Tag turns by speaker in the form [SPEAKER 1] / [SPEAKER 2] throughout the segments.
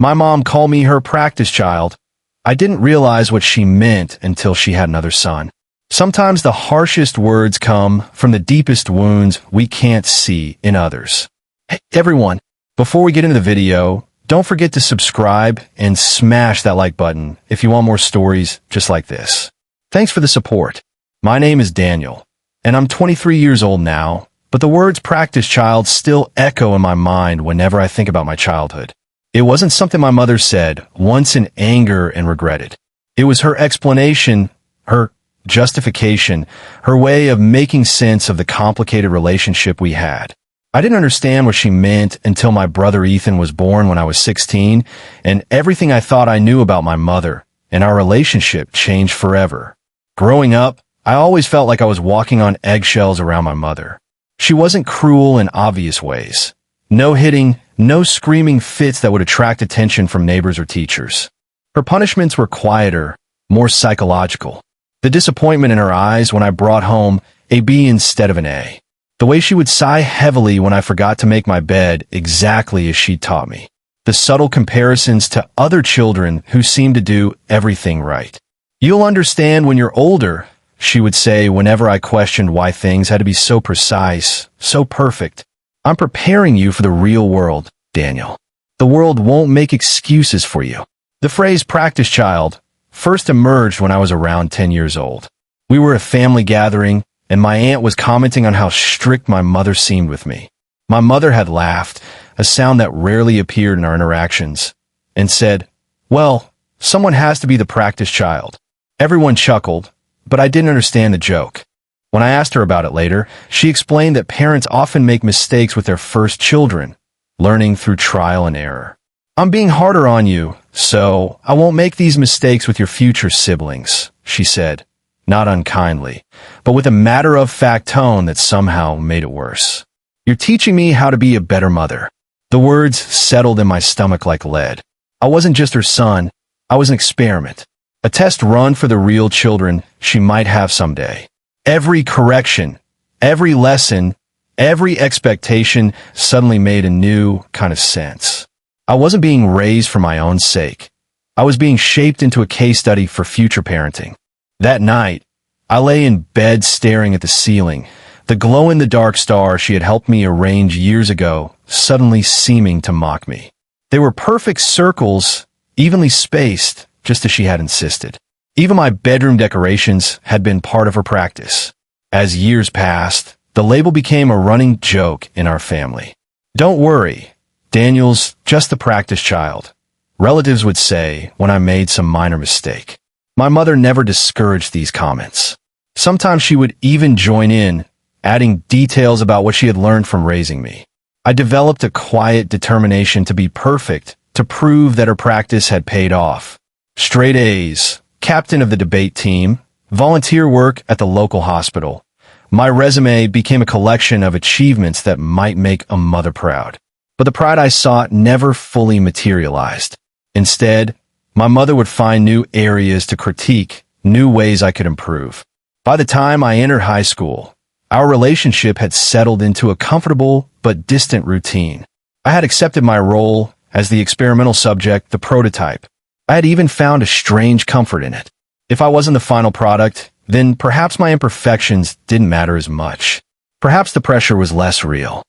[SPEAKER 1] My mom called me her practice child. I didn't realize what she meant until she had another son. Sometimes the harshest words come from the deepest wounds we can't see in others. Hey, everyone, before we get into the video, don't forget to subscribe and smash that like button if you want more stories just like this. Thanks for the support. My name is Daniel, and I'm 23 years old now, but the words practice child still echo in my mind whenever I think about my childhood. It wasn't something my mother said once in anger and regretted. It was her explanation, her justification, her way of making sense of the complicated relationship we had. I didn't understand what she meant until my brother Ethan was born when I was 16, and everything I thought I knew about my mother and our relationship changed forever. Growing up, I always felt like I was walking on eggshells around my mother. She wasn't cruel in obvious ways. No hitting, no screaming fits that would attract attention from neighbors or teachers. Her punishments were quieter, more psychological. The disappointment in her eyes when I brought home a B instead of an A. The way she would sigh heavily when I forgot to make my bed exactly as she taught me. The subtle comparisons to other children who seemed to do everything right. "You'll understand when you're older," she would say whenever I questioned why things had to be so precise, so perfect. "I'm preparing you for the real world, Daniel. The world won't make excuses for you." The phrase practice child first emerged when I was around 10 years old. We were at a family gathering, and my aunt was commenting on how strict my mother seemed with me. My mother had laughed, a sound that rarely appeared in our interactions, and said, "Well, someone has to be the practice child." Everyone chuckled, but I didn't understand the joke. When I asked her about it later, she explained that parents often make mistakes with their first children, learning through trial and error. "I'm being harder on you, so I won't make these mistakes with your future siblings," she said, not unkindly, but with a matter-of-fact tone that somehow made it worse. "You're teaching me how to be a better mother." The words settled in my stomach like lead. I wasn't just her son, I was an experiment, a test run for the real children she might have someday. Every correction, every lesson, every expectation suddenly made a new kind of sense. I wasn't being raised for my own sake. I was being shaped into a case study for future parenting. That night, I lay in bed staring at the ceiling, the glow-in-the-dark star she had helped me arrange years ago suddenly seeming to mock me. They were perfect circles, evenly spaced, just as she had insisted. Even my bedroom decorations had been part of her practice. As years passed, the label became a running joke in our family. "Don't worry, Daniel's just the practice child," relatives would say when I made some minor mistake. My mother never discouraged these comments. Sometimes she would even join in, adding details about what she had learned from raising me. I developed a quiet determination to be perfect, to prove that her practice had paid off. Straight A's, captain of the debate team, volunteer work at the local hospital. My resume became a collection of achievements that might make a mother proud. But the pride I sought never fully materialized. Instead, my mother would find new areas to critique, new ways I could improve. By the time I entered high school, our relationship had settled into a comfortable but distant routine. I had accepted my role as the experimental subject, the prototype. I had even found a strange comfort in it. If I wasn't the final product, then perhaps my imperfections didn't matter as much. Perhaps the pressure was less real.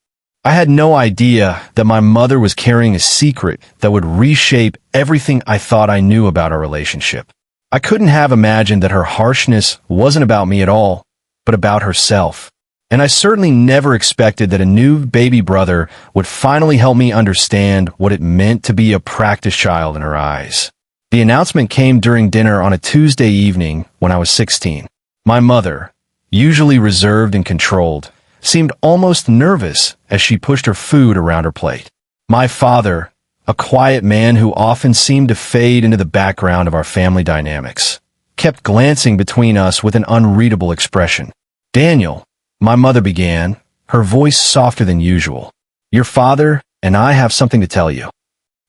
[SPEAKER 1] I had no idea that my mother was carrying a secret that would reshape everything I thought I knew about our relationship. I couldn't have imagined that her harshness wasn't about me at all, but about herself. And I certainly never expected that a new baby brother would finally help me understand what it meant to be a practice child in her eyes. The announcement came during dinner on a Tuesday evening when I was 16. My mother, usually reserved and controlled, seemed almost nervous as she pushed her food around her plate. My father, a quiet man who often seemed to fade into the background of our family dynamics, kept glancing between us with an unreadable expression. "Daniel," my mother began, her voice softer than usual, "your father and I have something to tell you."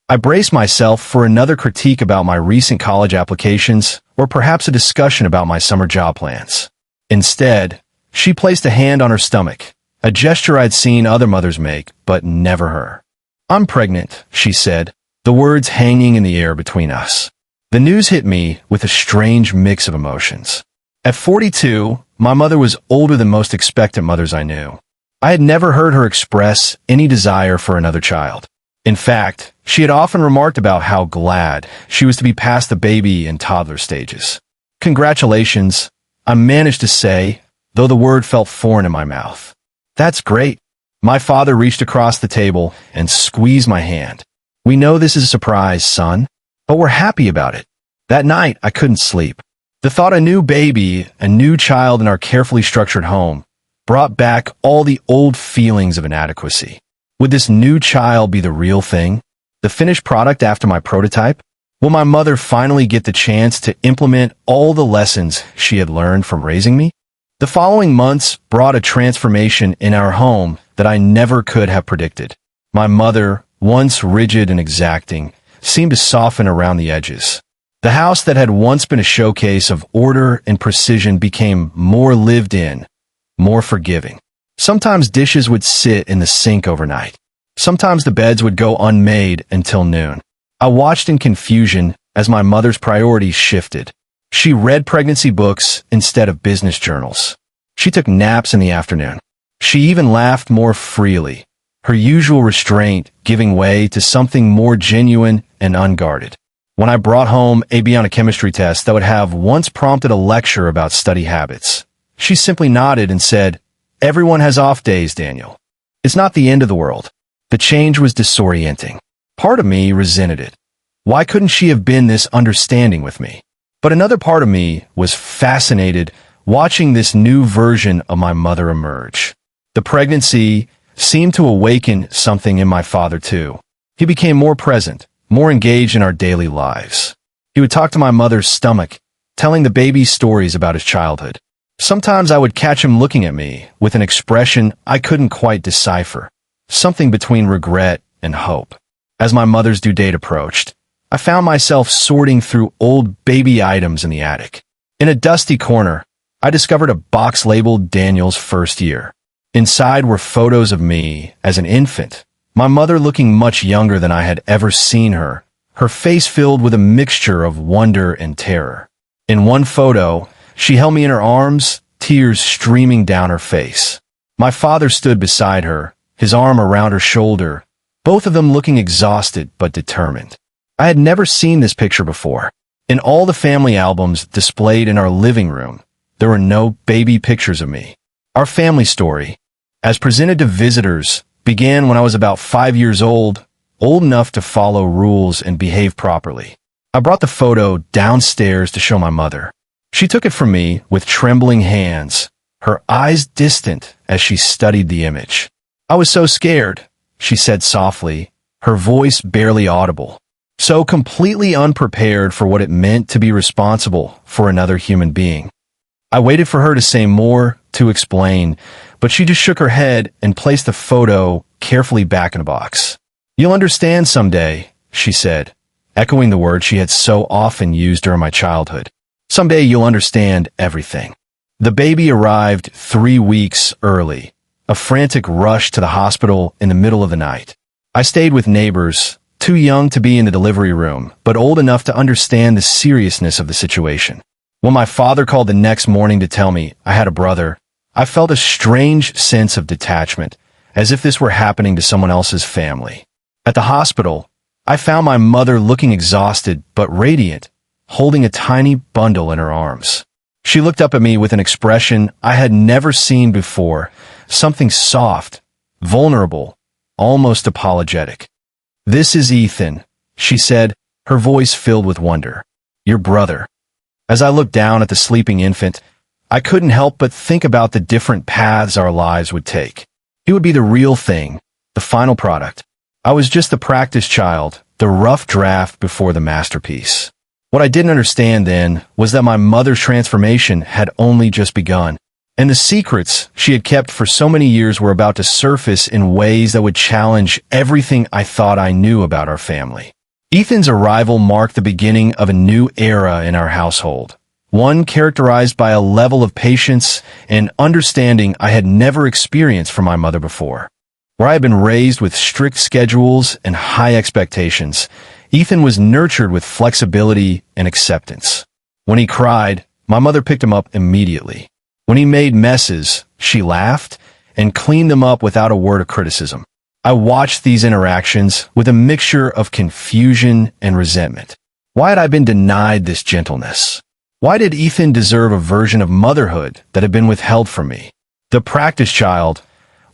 [SPEAKER 1] I braced myself for another critique about my recent college applications, or perhaps a discussion about my summer job plans. Instead, she placed a hand on her stomach, a gesture I'd seen other mothers make, but never her. "I'm pregnant," she said, the words hanging in the air between us. The news hit me with a strange mix of emotions. At 42, my mother was older than most expectant mothers I knew. I had never heard her express any desire for another child. In fact, she had often remarked about how glad she was to be past the baby and toddler stages. "Congratulations," I managed to say, though the word felt foreign in my mouth. "That's great." My father reached across the table and squeezed my hand. "We know this is a surprise, son, but we're happy about it." That night, I couldn't sleep. The thought of a new baby, a new child in our carefully structured home, brought back all the old feelings of inadequacy. Would this new child be the real thing? The finished product after my prototype? Will my mother finally get the chance to implement all the lessons she had learned from raising me? The following months brought a transformation in our home that I never could have predicted. My mother, once rigid and exacting, seemed to soften around the edges. The house that had once been a showcase of order and precision became more lived in, more forgiving. Sometimes dishes would sit in the sink overnight. Sometimes the beds would go unmade until noon. I watched in confusion as my mother's priorities shifted. She read pregnancy books instead of business journals. She took naps in the afternoon. She even laughed more freely, her usual restraint giving way to something more genuine and unguarded. When I brought home a B on a chemistry test that would have once prompted a lecture about study habits, she simply nodded and said, "Everyone has off days, Daniel. It's not the end of the world." The change was disorienting. Part of me resented it. Why couldn't she have been this understanding with me? But another part of me was fascinated watching this new version of my mother emerge. The pregnancy seemed to awaken something in my father too. He became more present, more engaged in our daily lives. He would talk to my mother's stomach, telling the baby stories about his childhood. Sometimes I would catch him looking at me with an expression I couldn't quite decipher, something between regret and hope. As my mother's due date approached, I found myself sorting through old baby items in the attic. In a dusty corner, I discovered a box labeled Daniel's first year. Inside were photos of me as an infant, my mother looking much younger than I had ever seen her, her face filled with a mixture of wonder and terror. In one photo, she held me in her arms, tears streaming down her face. My father stood beside her, his arm around her shoulder, both of them looking exhausted but determined. I had never seen this picture before. In all the family albums displayed in our living room, there were no baby pictures of me. Our family story, as presented to visitors, began when I was about 5 years old enough to follow rules and behave properly. I brought the photo downstairs to show my mother. She took it from me with trembling hands, her eyes distant as she studied the image. "I was so scared," she said softly, her voice barely audible, so completely unprepared for what it meant to be responsible for another human being. I waited for her to say more, to explain, but she just shook her head and placed the photo carefully back in a box. "You'll understand someday," she said, echoing the word she had so often used during my childhood. "Someday you'll understand everything." The baby arrived 3 weeks early, a frantic rush to the hospital in the middle of the night. I stayed with neighbors, too young to be in the delivery room, but old enough to understand the seriousness of the situation. When my father called the next morning to tell me I had a brother, I felt a strange sense of detachment, as if this were happening to someone else's family. At the hospital, I found my mother looking exhausted but radiant, holding a tiny bundle in her arms. She looked up at me with an expression I had never seen before, something soft, vulnerable, almost apologetic. "This is Ethan," she said, her voice filled with wonder. "Your brother." As I looked down at the sleeping infant, I couldn't help but think about the different paths our lives would take. He would be the real thing, the final product. I was just the practice child, the rough draft before the masterpiece. What I didn't understand then was that my mother's transformation had only just begun, and the secrets she had kept for so many years were about to surface in ways that would challenge everything I thought I knew about our family. Ethan's arrival marked the beginning of a new era in our household, one characterized by a level of patience and understanding I had never experienced from my mother before. Where I had been raised with strict schedules and high expectations, Ethan was nurtured with flexibility and acceptance. When he cried, my mother picked him up immediately. When he made messes, she laughed and cleaned them up without a word of criticism. I watched these interactions with a mixture of confusion and resentment. Why had I been denied this gentleness? Why did Ethan deserve a version of motherhood that had been withheld from me? The practice child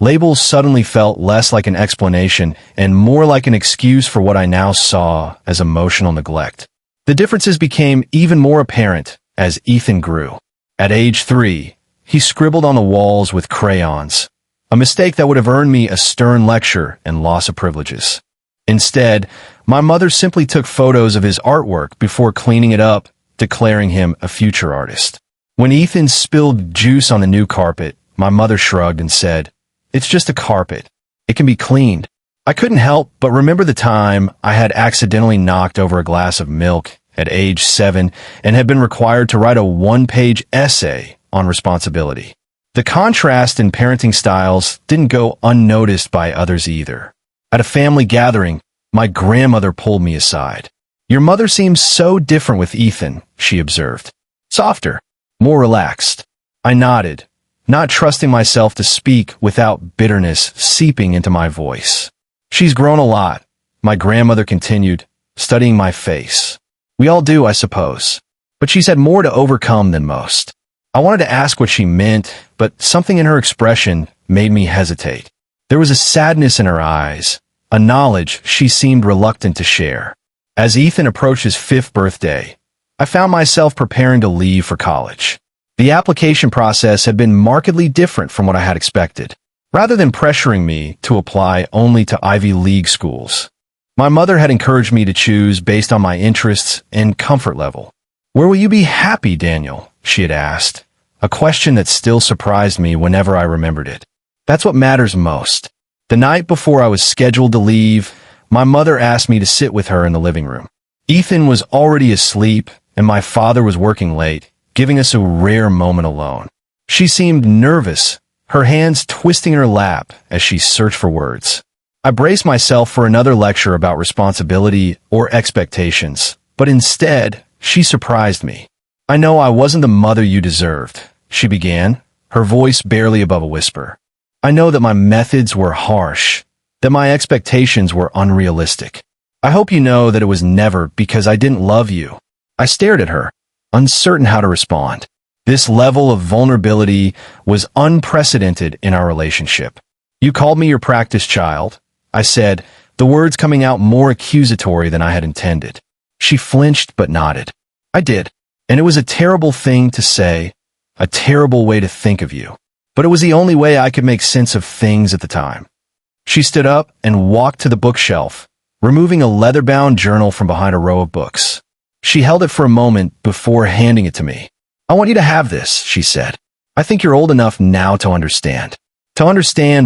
[SPEAKER 1] labels suddenly felt less like an explanation and more like an excuse for what I now saw as emotional neglect. The differences became even more apparent as Ethan grew. At age 3, he scribbled on the walls with crayons, a mistake that would have earned me a stern lecture and loss of privileges. Instead, my mother simply took photos of his artwork before cleaning it up, declaring him a future artist. When Ethan spilled juice on the new carpet, my mother shrugged and said, "It's just a carpet. It can be cleaned." I couldn't help but remember the time I had accidentally knocked over a glass of milk at age 7 and had been required to write a 1-page essay on responsibility. The contrast in parenting styles didn't go unnoticed by others either. At a family gathering, my grandmother pulled me aside. "Your mother seems so different with Ethan," she observed. "Softer, more relaxed." I nodded, not trusting myself to speak without bitterness seeping into my voice. "She's grown a lot," my grandmother continued, studying my face. "We all do, I suppose. But she's had more to overcome than most." I wanted to ask what she meant, but something in her expression made me hesitate. There was a sadness in her eyes, a knowledge she seemed reluctant to share. As Ethan approached his 5th birthday, I found myself preparing to leave for college. The application process had been markedly different from what I had expected. Rather than pressuring me to apply only to Ivy League schools, my mother had encouraged me to choose based on my interests and comfort level. "Where will you be happy, Daniel?" she had asked, a question that still surprised me whenever I remembered it. That's what matters most. The night before I was scheduled to leave, my mother asked me to sit with her in the living room. Ethan was already asleep, and my father was working late, giving us a rare moment alone. She seemed nervous, her hands twisting in her lap as she searched for words. I braced myself for another lecture about responsibility or expectations, but instead, she surprised me. "I know I wasn't the mother you deserved," she began, her voice barely above a whisper. "I know that my methods were harsh, that my expectations were unrealistic. I hope you know that it was never because I didn't love you." I stared at her, uncertain how to respond. This level of vulnerability was unprecedented in our relationship. "You called me your practice child," I said, the words coming out more accusatory than I had intended. She flinched but nodded. "I did, and it was a terrible thing to say, a terrible way to think of you. But it was the only way I could make sense of things at the time." She stood up and walked to the bookshelf, removing a leather-bound journal from behind a row of books. She held it for a moment before handing it to me. "I want you to have this," she said. "I think you're old enough now to understand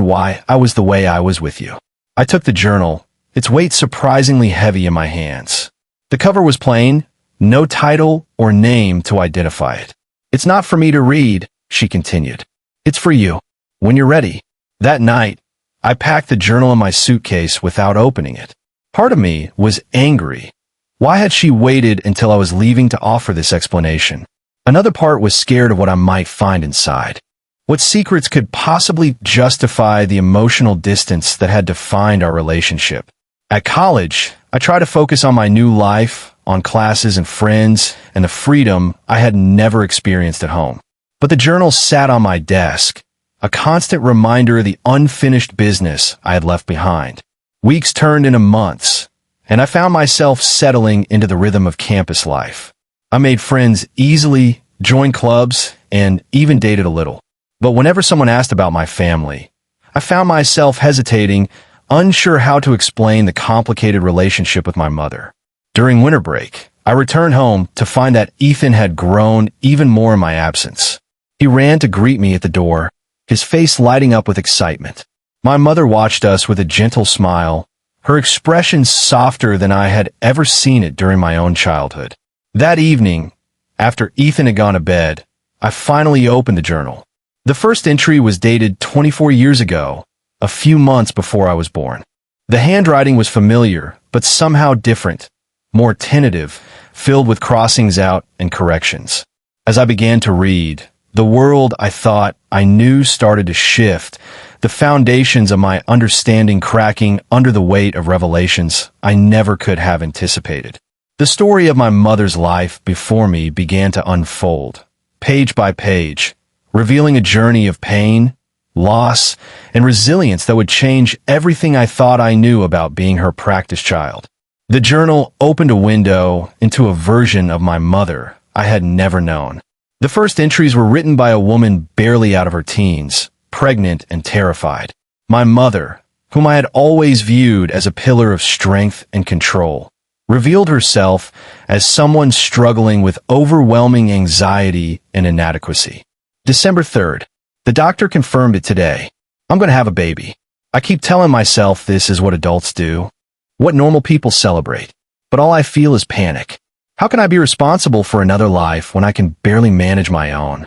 [SPEAKER 1] why I was the way I was with you." I took the journal, its weight surprisingly heavy in my hands. The cover was plain, no title or name to identify it. "It's not for me to read," she continued. "It's for you, when you're ready." That night, I packed the journal in my suitcase without opening it. Part of me was angry. Why had she waited until I was leaving to offer this explanation? Another part was scared of what I might find inside. What secrets could possibly justify the emotional distance that had defined our relationship? At college, I tried to focus on my new life, on classes and friends, and the freedom I had never experienced at home. But the journal sat on my desk, a constant reminder of the unfinished business I had left behind. Weeks turned into months, and I found myself settling into the rhythm of campus life. I made friends easily, joined clubs, and even dated a little. But whenever someone asked about my family, I found myself hesitating, unsure how to explain the complicated relationship with my mother. During winter break, I returned home to find that Ethan had grown even more in my absence. He ran to greet me at the door, his face lighting up with excitement. My mother watched us with a gentle smile, her expression softer than I had ever seen it during my own childhood. That evening, after Ethan had gone to bed, I finally opened the journal. The first entry was dated 24 years ago, a few months before I was born. The handwriting was familiar, but somehow different, more tentative, filled with crossings out and corrections. As I began to read, the world I thought I knew started to shift, the foundations of my understanding cracking under the weight of revelations I never could have anticipated. The story of my mother's life before me began to unfold, page by page, revealing a journey of pain, loss, and resilience that would change everything I thought I knew about being her practice child. The journal opened a window into a version of my mother I had never known. The first entries were written by a woman barely out of her teens, pregnant and terrified. My mother, whom I had always viewed as a pillar of strength and control, revealed herself as someone struggling with overwhelming anxiety and inadequacy. December 3rd. The doctor confirmed it today. I'm going to have a baby. I keep telling myself this is what adults do, what normal people celebrate. But all I feel is panic. How can I be responsible for another life when I can barely manage my own?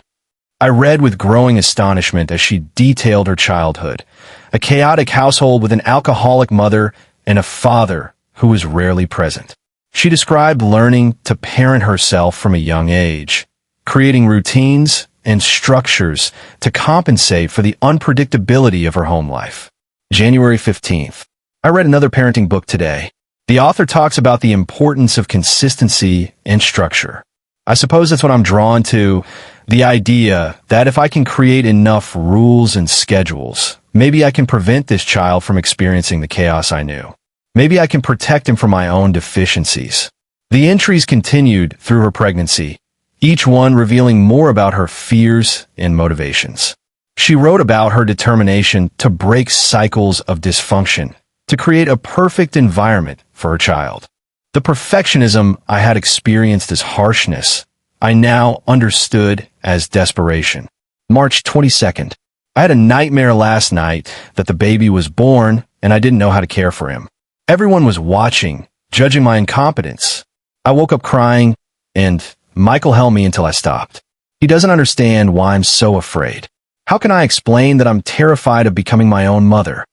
[SPEAKER 1] I read with growing astonishment as she detailed her childhood, a chaotic household with an alcoholic mother and a father who was rarely present. She described learning to parent herself from a young age, creating routines and structures to compensate for the unpredictability of her home life. January 15th. I read another parenting book today. The author talks about the importance of consistency and structure. I suppose that's what I'm drawn to, the idea that if I can create enough rules and schedules, maybe I can prevent this child from experiencing the chaos I knew. Maybe I can protect him from my own deficiencies. The entries continued through her pregnancy, each one revealing more about her fears and motivations. She wrote about her determination to break cycles of dysfunction, to create a perfect environment for her child. The perfectionism I had experienced as harshness, I now understood as desperation. March 22nd. I had a nightmare last night that the baby was born and I didn't know how to care for him. Everyone was watching, judging my incompetence. I woke up crying, and Michael held me until I stopped. He doesn't understand why I'm so afraid. How can I explain that I'm terrified of becoming my own mother?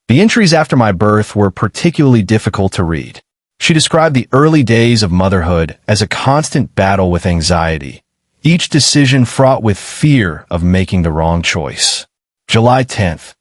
[SPEAKER 1] The entries after my birth were particularly difficult to read. She described the early days of motherhood as a constant battle with anxiety, each decision fraught with fear of making the wrong choice. July 10th.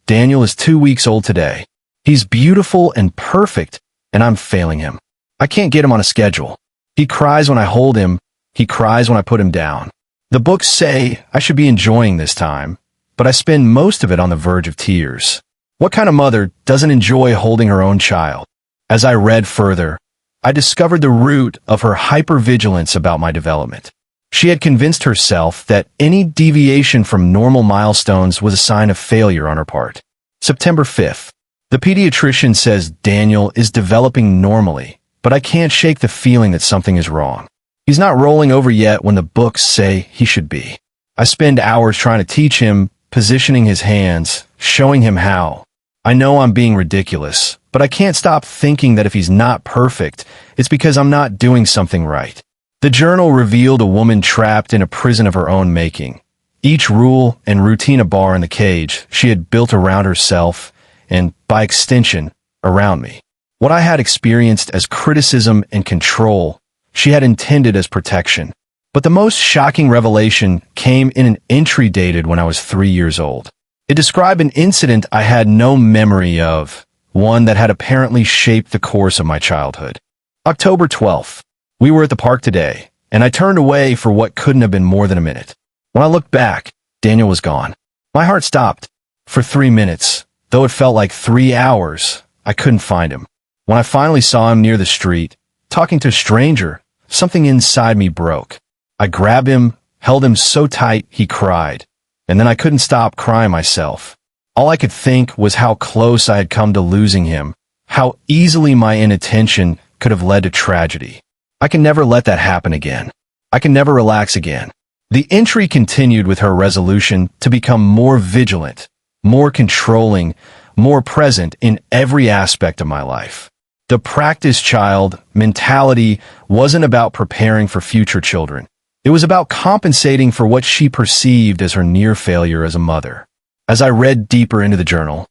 [SPEAKER 1] Daniel is 2 weeks old today. He's beautiful and perfect, and I'm failing him. I can't get him on a schedule. He cries when I hold him. He cries when I put him down. The books say I should be enjoying this time, but I spend most of it on the verge of tears. What kind of mother doesn't enjoy holding her own child? As I read further, I discovered the root of her hypervigilance about my development. She had convinced herself that any deviation from normal milestones was a sign of failure on her part. September 5th. The pediatrician says Daniel is developing normally, but I can't shake the feeling that something is wrong. He's not rolling over yet when the books say he should be. I spend hours trying to teach him, positioning his hands, showing him how. I know I'm being ridiculous, but I can't stop thinking that if he's not perfect, it's because I'm not doing something right. The journal revealed a woman trapped in a prison of her own making. Each rule and routine a bar in the cage she had built around herself and, by extension, around me. What I had experienced as criticism and control, she had intended as protection. But the most shocking revelation came in an entry dated when I was 3 years old. It described an incident I had no memory of, one that had apparently shaped the course of my childhood. October 12th. We were at the park today, and I turned away for what couldn't have been more than a minute. When I looked back, Daniel was gone. My heart stopped. For 3 minutes, though it felt like 3 hours, I couldn't find him. When I finally saw him near the street, talking to a stranger, something inside me broke. I grabbed him, held him so tight he cried, and then I couldn't stop crying myself. All I could think was how close I had come to losing him, how easily my inattention could have led to tragedy. I can never let that happen again. I can never relax again. The entry continued with her resolution to become more vigilant, more controlling, more present in every aspect of my life. The practice child mentality wasn't about preparing for future children. It was about compensating for what she perceived as her near failure as a mother. As I read deeper into the journal,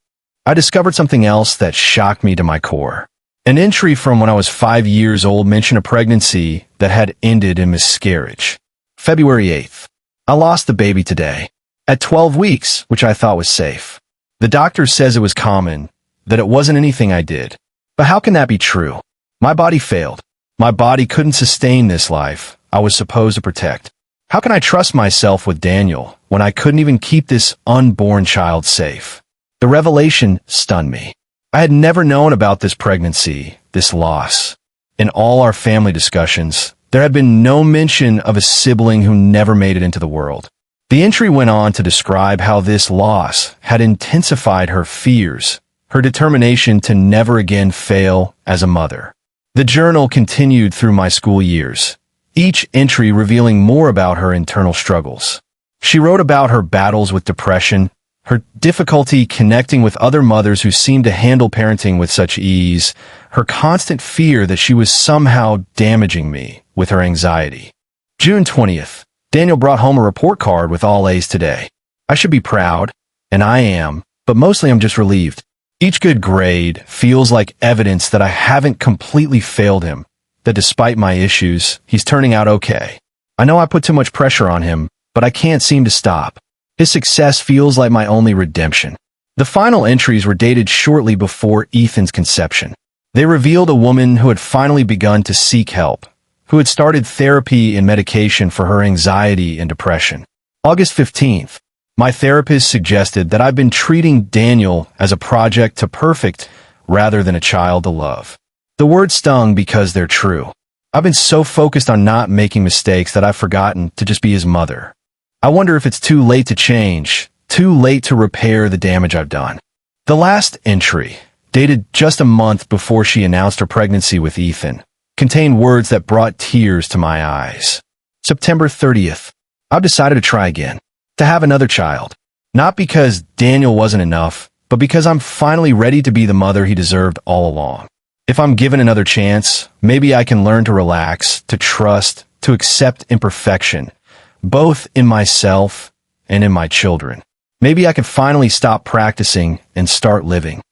[SPEAKER 1] I discovered something else that shocked me to my core. An entry from when I was 5 years old mentioned a pregnancy that had ended in miscarriage. February 8th. I lost the baby today. At 12 weeks, which I thought was safe. The doctor says it was common, that it wasn't anything I did. But how can that be true? My body failed. My body couldn't sustain this life I was supposed to protect. How can I trust myself with Daniel when I couldn't even keep this unborn child safe? The revelation stunned me. I had never known about this pregnancy, this loss. In all our family discussions, there had been no mention of a sibling who never made it into the world. The entry went on to describe how this loss had intensified her fears, her determination to never again fail as a mother. The journal continued through my school years, each entry revealing more about her internal struggles. She wrote about her battles with depression, her difficulty connecting with other mothers who seemed to handle parenting with such ease, her constant fear that she was somehow damaging me with her anxiety. June 20th. Daniel brought home a report card with all A's today. I should be proud, and I am, but mostly I'm just relieved. Each good grade feels like evidence that I haven't completely failed him, that despite my issues, he's turning out okay. I know I put too much pressure on him, but I can't seem to stop. His success feels like my only redemption. The final entries were dated shortly before Ethan's conception. They revealed a woman who had finally begun to seek help, who had started therapy and medication for her anxiety and depression. August 15th. My therapist suggested that I've been treating Daniel as a project to perfect rather than a child to love. The words stung because they're true. I've been so focused on not making mistakes that I've forgotten to just be his mother. I wonder if it's too late to change, too late to repair the damage I've done. The last entry, dated just a month before she announced her pregnancy with Ethan, contained words that brought tears to my eyes. September 30th. I've decided to try again, to have another child. Not because Daniel wasn't enough, but because I'm finally ready to be the mother he deserved all along. If I'm given another chance, maybe I can learn to relax, to trust, to accept imperfection, both in myself and in my children. Maybe I can finally stop practicing and start living.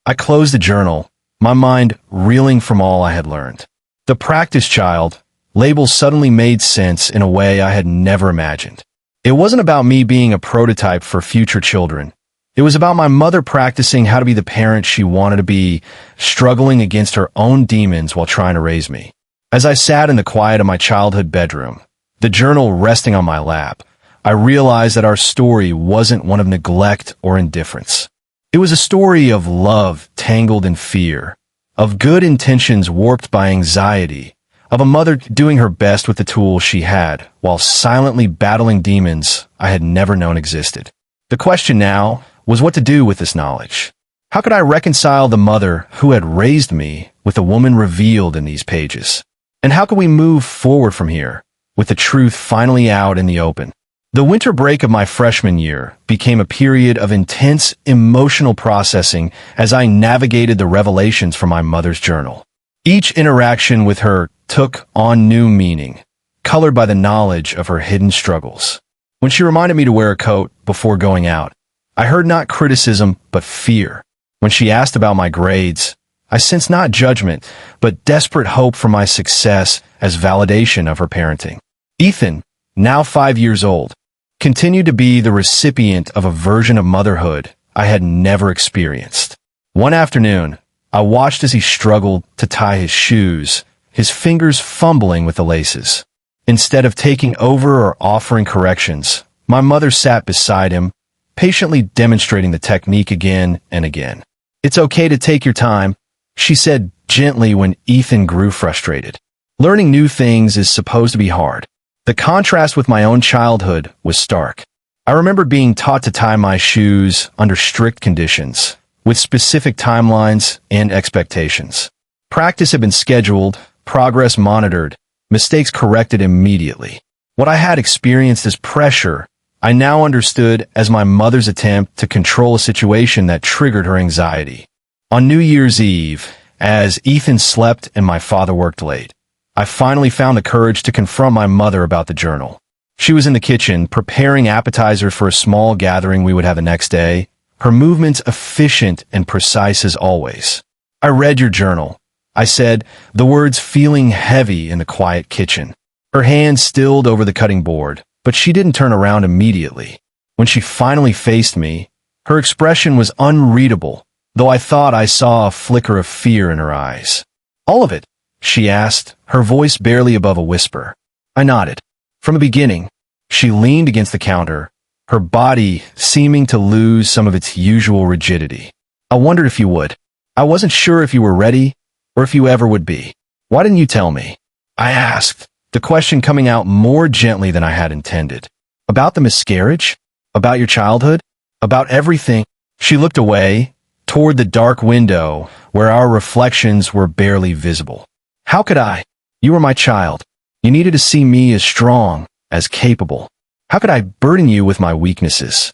[SPEAKER 1] I closed the journal, my mind reeling from all I had learned. The practice child label suddenly made sense in a way I had never imagined. It wasn't about me being a prototype for future children. It was about my mother practicing how to be the parent she wanted to be, struggling against her own demons while trying to raise me. As I sat in the quiet of my childhood bedroom, the journal resting on my lap, I realized that our story wasn't one of neglect or indifference. It was a story of love tangled in fear, of good intentions warped by anxiety, of a mother doing her best with the tools she had while silently battling demons I had never known existed. The question now was what to do with this knowledge. How could I reconcile the mother who had raised me with the woman revealed in these pages? And how could we move forward from here, with the truth finally out in the open? The winter break of my freshman year became a period of intense emotional processing as I navigated the revelations from my mother's journal. Each interaction with her took on new meaning, colored by the knowledge of her hidden struggles. When she reminded me to wear a coat before going out, I heard not criticism, but fear. When she asked about my grades, I sensed not judgment, but desperate hope for my success as validation of her parenting. Ethan, now 5 years old, continued to be the recipient of a version of motherhood I had never experienced. One afternoon, I watched as he struggled to tie his shoes, his fingers fumbling with the laces. Instead of taking over or offering corrections, my mother sat beside him, patiently demonstrating the technique again and again. "It's okay to take your time," she said gently when Ethan grew frustrated. Learning new things is supposed to be hard. The contrast with my own childhood was stark. I remember being taught to tie my shoes under strict conditions, with specific timelines and expectations. Practice had been scheduled, progress monitored, mistakes corrected immediately. What I had experienced as pressure, I now understood as my mother's attempt to control a situation that triggered her anxiety. On New Year's Eve, as Ethan slept and my father worked late, I finally found the courage to confront my mother about the journal. She was in the kitchen, preparing appetizers for a small gathering we would have the next day, her movements efficient and precise as always. "I read your journal," I said, the words feeling heavy in the quiet kitchen. Her hand stilled over the cutting board, but she didn't turn around immediately. When she finally faced me, her expression was unreadable, though I thought I saw a flicker of fear in her eyes. All of it? She asked, her voice barely above a whisper. I nodded. From the beginning. She leaned against the counter, her body seeming to lose some of its usual rigidity. I wondered if you would. I wasn't sure if you were ready, or if you ever would be. Why didn't you tell me? I asked, the question coming out more gently than I had intended. About the miscarriage? About your childhood? About everything? She looked away, toward the dark window, where our reflections were barely visible. How could I? You were my child. You needed to see me as strong, as capable. How could I burden you with my weaknesses?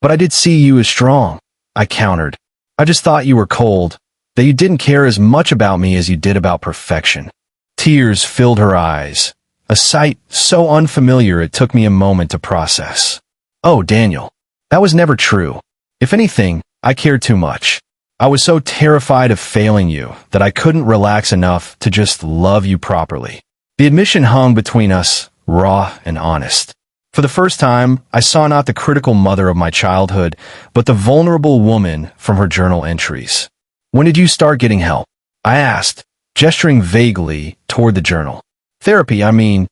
[SPEAKER 1] But I did see you as strong, I countered. I just thought you were cold, that you didn't care as much about me as you did about perfection. Tears filled her eyes, a sight so unfamiliar it took me a moment to process. Oh, Daniel, that was never true. If anything, I cared too much. I was so terrified of failing you that I couldn't relax enough to just love you properly. The admission hung between us, raw and honest. For the first time, I saw not the critical mother of my childhood, but the vulnerable woman from her journal entries. When did you start getting help? I asked, gesturing vaguely toward the journal. Therapy, I mean.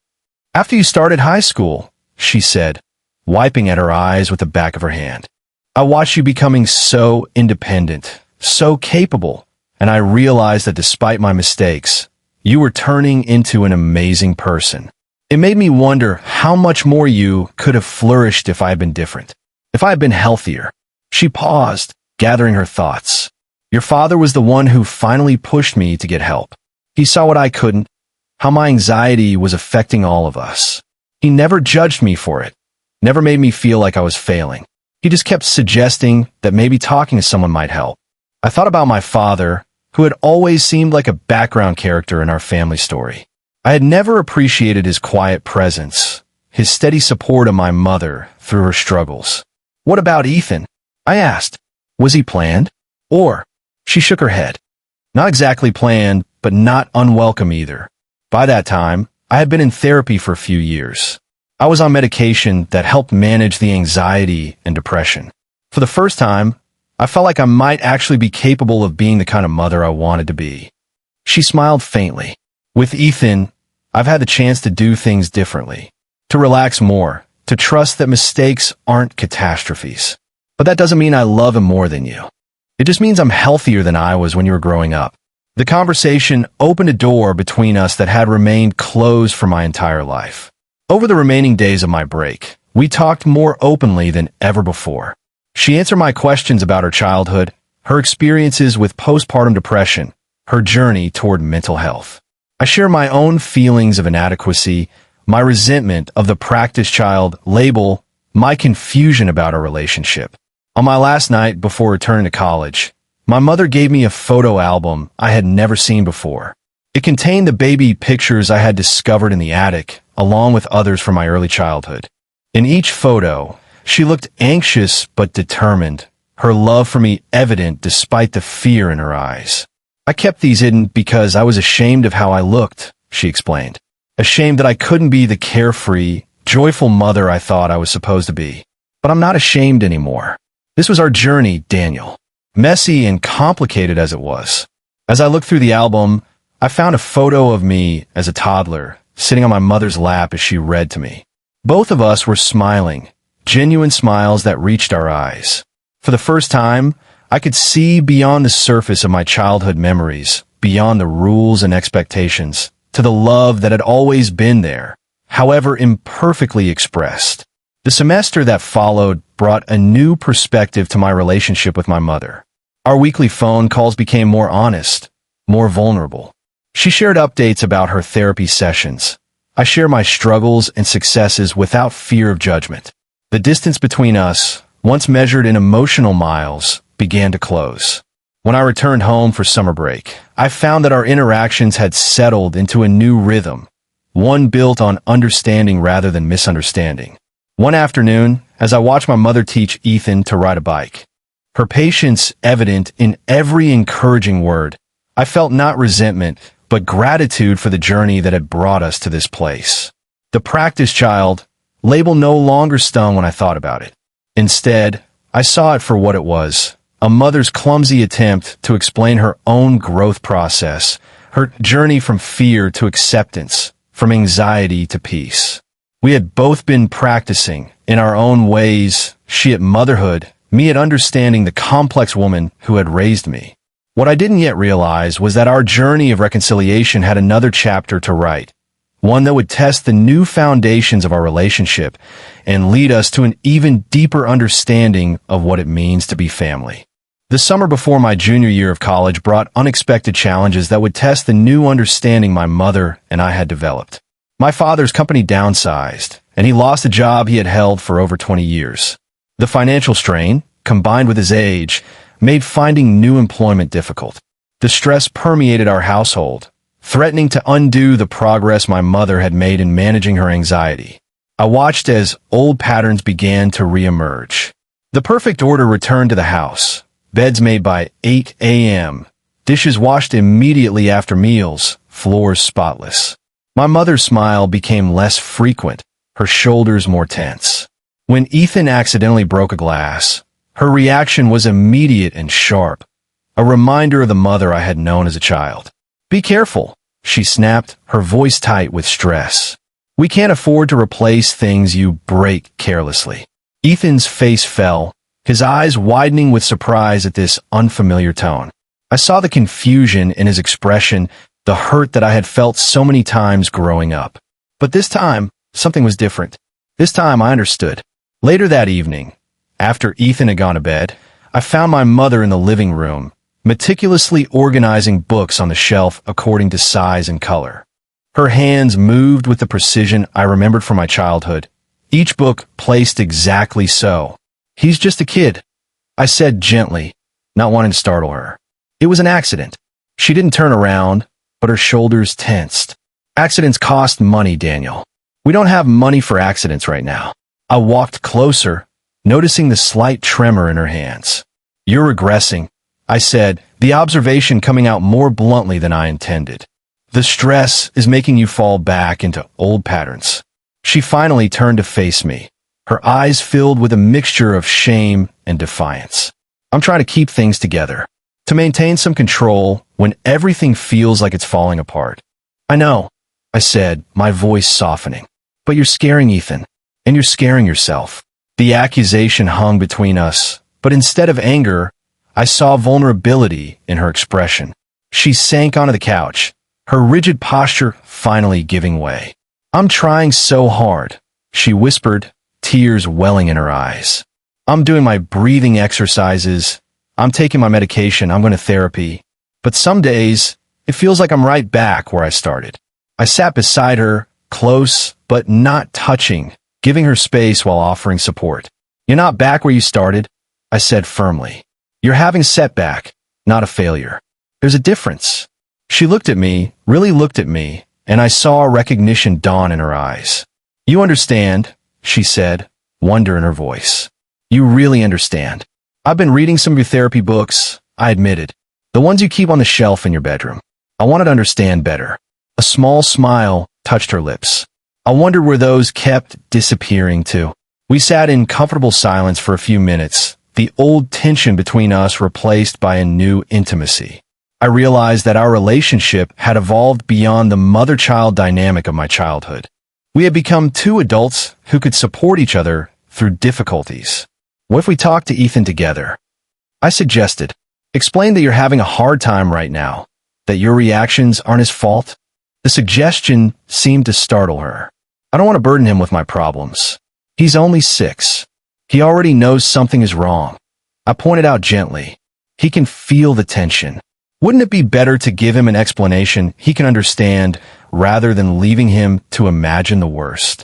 [SPEAKER 1] After you started high school, she said, wiping at her eyes with the back of her hand. I watched you becoming so independent, so capable, and I realized that despite my mistakes, you were turning into an amazing person. It made me wonder how much more you could have flourished if I had been different, if I had been healthier. She paused, gathering her thoughts. Your father was the one who finally pushed me to get help. He saw what I couldn't, how my anxiety was affecting all of us. He never judged me for it, never made me feel like I was failing. He just kept suggesting that maybe talking to someone might help. I thought about my father, who had always seemed like a background character in our family story. I had never appreciated his quiet presence, his steady support of my mother through her struggles. What about Ethan? I asked. Was he planned? Or? She shook her head. Not exactly planned, but not unwelcome either. By that time, I had been in therapy for a few years. I was on medication that helped manage the anxiety and depression. For the first time, I felt like I might actually be capable of being the kind of mother I wanted to be. She smiled faintly. With Ethan, I've had the chance to do things differently, to relax more, to trust that mistakes aren't catastrophes. But that doesn't mean I love him more than you. It just means I'm healthier than I was when you were growing up. The conversation opened a door between us that had remained closed for my entire life. Over the remaining days of my break, we talked more openly than ever before. She answered my questions about her childhood, her experiences with postpartum depression, her journey toward mental health. I share my own feelings of inadequacy, my resentment of the practice child label, my confusion about our relationship. On my last night before returning to college, my mother gave me a photo album I had never seen before. It contained the baby pictures I had discovered in the attic, along with others from my early childhood. In each photo, she looked anxious but determined, her love for me evident despite the fear in her eyes. I kept these hidden because I was ashamed of how I looked, she explained. Ashamed that I couldn't be the carefree, joyful mother I thought I was supposed to be. But I'm not ashamed anymore. This was our journey, Daniel. Messy and complicated as it was. As I looked through the album, I found a photo of me as a toddler, sitting on my mother's lap as she read to me. Both of us were smiling, genuine smiles that reached our eyes. For the first time, I could see beyond the surface of my childhood memories, beyond the rules and expectations, to the love that had always been there, however imperfectly expressed. The semester that followed brought a new perspective to my relationship with my mother. Our weekly phone calls became more honest, more vulnerable. She shared updates about her therapy sessions. I share my struggles and successes without fear of judgment. The distance between us, once measured in emotional miles, began to close. When I returned home for summer break, I found that our interactions had settled into a new rhythm, one built on understanding rather than misunderstanding. One afternoon, as I watched my mother teach Ethan to ride a bike, her patience evident in every encouraging word, I felt not resentment, but gratitude for the journey that had brought us to this place. The practice child label no longer stung when I thought about it. Instead, I saw it for what it was, a mother's clumsy attempt to explain her own growth process, her journey from fear to acceptance, from anxiety to peace. We had both been practicing, in our own ways, she at motherhood, me at understanding the complex woman who had raised me. What I didn't yet realize was that our journey of reconciliation had another chapter to write, one that would test the new foundations of our relationship and lead us to an even deeper understanding of what it means to be family. The summer before my junior year of college brought unexpected challenges that would test the new understanding my mother and I had developed. My father's company downsized, and he lost a job he had held for over 20 years. The financial strain, combined with his age, made finding new employment difficult. The stress permeated our household, threatening to undo the progress my mother had made in managing her anxiety. I watched as old patterns began to reemerge. The perfect order returned to the house. Beds made by 8 a.m., dishes washed immediately after meals, floors spotless. My mother's smile became less frequent, her shoulders more tense. When Ethan accidentally broke a glass, her reaction was immediate and sharp, a reminder of the mother I had known as a child. "Be careful," she snapped, her voice tight with stress. "We can't afford to replace things you break carelessly." Ethan's face fell, his eyes widening with surprise at this unfamiliar tone. I saw the confusion in his expression, the hurt that I had felt so many times growing up. But this time, something was different. This time I understood. Later that evening, after Ethan had gone to bed, I found my mother in the living room, meticulously organizing books on the shelf according to size and color. Her hands moved with the precision I remembered from my childhood, each book placed exactly so. "He's just a kid," I said gently, not wanting to startle her. "It was an accident." She didn't turn around, but her shoulders tensed. "Accidents cost money, Daniel. We don't have money for accidents right now." I walked closer, noticing the slight tremor in her hands. "You're regressing," I said, the observation coming out more bluntly than I intended. "The stress is making you fall back into old patterns." She finally turned to face me, her eyes filled with a mixture of shame and defiance. "I'm trying to keep things together, to maintain some control when everything feels like it's falling apart." "I know," I said, my voice softening. "But you're scaring Ethan, and you're scaring yourself." The accusation hung between us, but instead of anger, I saw vulnerability in her expression. She sank onto the couch, her rigid posture finally giving way. "I'm trying so hard," she whispered, tears welling in her eyes. "I'm doing my breathing exercises. I'm taking my medication. I'm going to therapy. But some days, it feels like I'm right back where I started." I sat beside her, close but not touching, giving her space while offering support. "You're not back where you started," I said firmly. "You're having a setback, not a failure. There's a difference." She looked at me, really looked at me, and I saw a recognition dawn in her eyes. "You understand," she said, wonder in her voice. "You really understand. I've been reading some of your therapy books," I admitted. "The ones you keep on the shelf in your bedroom. I wanted to understand better." A small smile touched her lips. I wondered where those kept disappearing to. We sat in comfortable silence for a few minutes, the old tension between us replaced by a new intimacy. I realized that our relationship had evolved beyond the mother-child dynamic of my childhood. We had become two adults who could support each other through difficulties. "What if we talk to Ethan together?" I suggested. "Explain that you're having a hard time right now, that your reactions aren't his fault." The suggestion seemed to startle her. "I don't want to burden him with my problems. He's only 6. He already knows something is wrong," I pointed out gently. "He can feel the tension. Wouldn't it be better to give him an explanation he can understand rather than leaving him to imagine the worst?"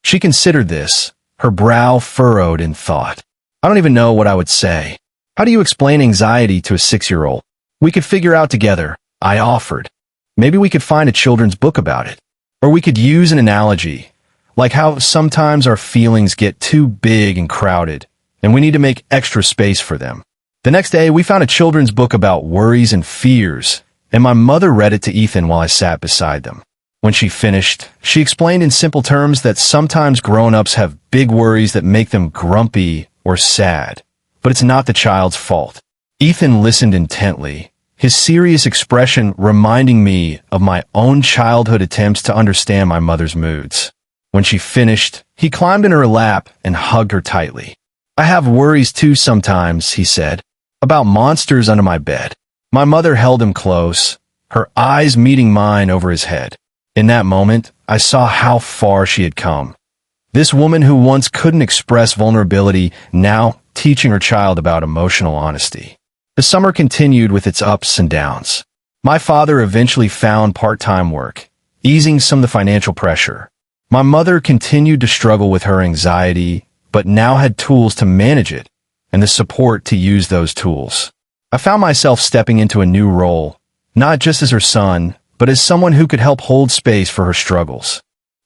[SPEAKER 1] She considered this, her brow furrowed in thought. "I don't even know what I would say. How do you explain anxiety to a 6-year-old? We could figure out together," I offered. "Maybe we could find a children's book about it. Or we could use an analogy, like how sometimes our feelings get too big and crowded, and we need to make extra space for them." The next day, we found a children's book about worries and fears, and my mother read it to Ethan while I sat beside them. When she finished, she explained in simple terms that sometimes grown-ups have big worries that make them grumpy or sad, but it's not the child's fault. Ethan listened intently, his serious expression reminding me of my own childhood attempts to understand my mother's moods. When she finished, he climbed in her lap and hugged her tightly. "I have worries too sometimes," he said, "about monsters under my bed." My mother held him close, her eyes meeting mine over his head. In that moment, I saw how far she had come. This woman who once couldn't express vulnerability, now teaching her child about emotional honesty. The summer continued with its ups and downs. My father eventually found part-time work, easing some of the financial pressure. My mother continued to struggle with her anxiety, but now had tools to manage it and the support to use those tools. I found myself stepping into a new role, not just as her son, but as someone who could help hold space for her struggles.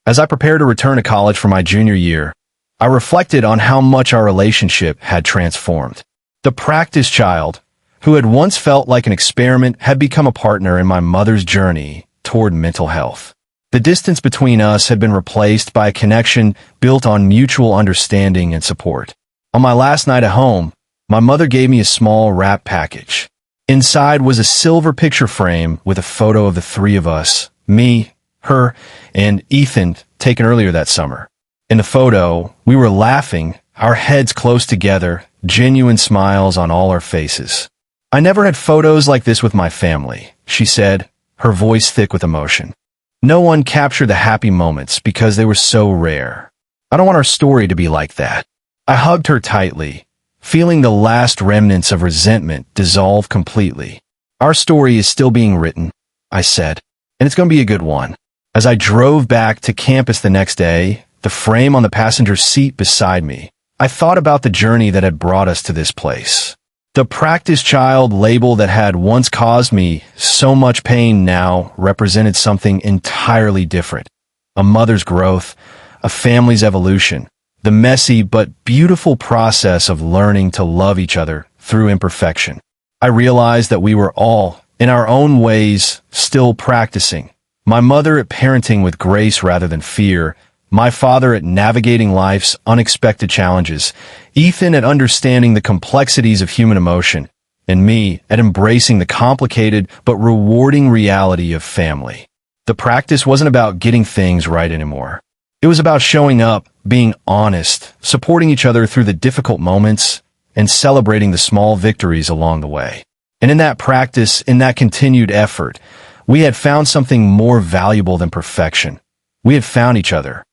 [SPEAKER 1] As I prepared to return to college for my junior year, I reflected on how much our relationship had transformed. The practice child, who had once felt like an experiment, had become a partner in my mother's journey toward mental health. The distance between us had been replaced by a connection built on mutual understanding and support. On my last night at home, my mother gave me a small wrap package. Inside was a silver picture frame with a photo of the three of us, me, her, and Ethan, taken earlier that summer. In the photo, we were laughing, our heads close together, genuine smiles on all our faces. "I never had photos like this with my family," she said, her voice thick with emotion. "No one captured the happy moments because they were so rare. I don't want our story to be like that." I hugged her tightly, feeling the last remnants of resentment dissolve completely. "Our story is still being written," I said, "and it's going to be a good one." As I drove back to campus the next day, the frame on the passenger seat beside me, I thought about the journey that had brought us to this place. The practice child label that had once caused me so much pain now represented something entirely different. A mother's growth, a family's evolution, the messy but beautiful process of learning to love each other through imperfection. I realized that we were all, in our own ways, still practicing. My mother at parenting with grace rather than fear, my father at navigating life's unexpected challenges, Ethan at understanding the complexities of human emotion, and me at embracing the complicated but rewarding reality of family. The practice wasn't about getting things right anymore. It was about showing up, being honest, supporting each other through the difficult moments, and celebrating the small victories along the way. And in that practice, in that continued effort, we had found something more valuable than perfection. We had found each other.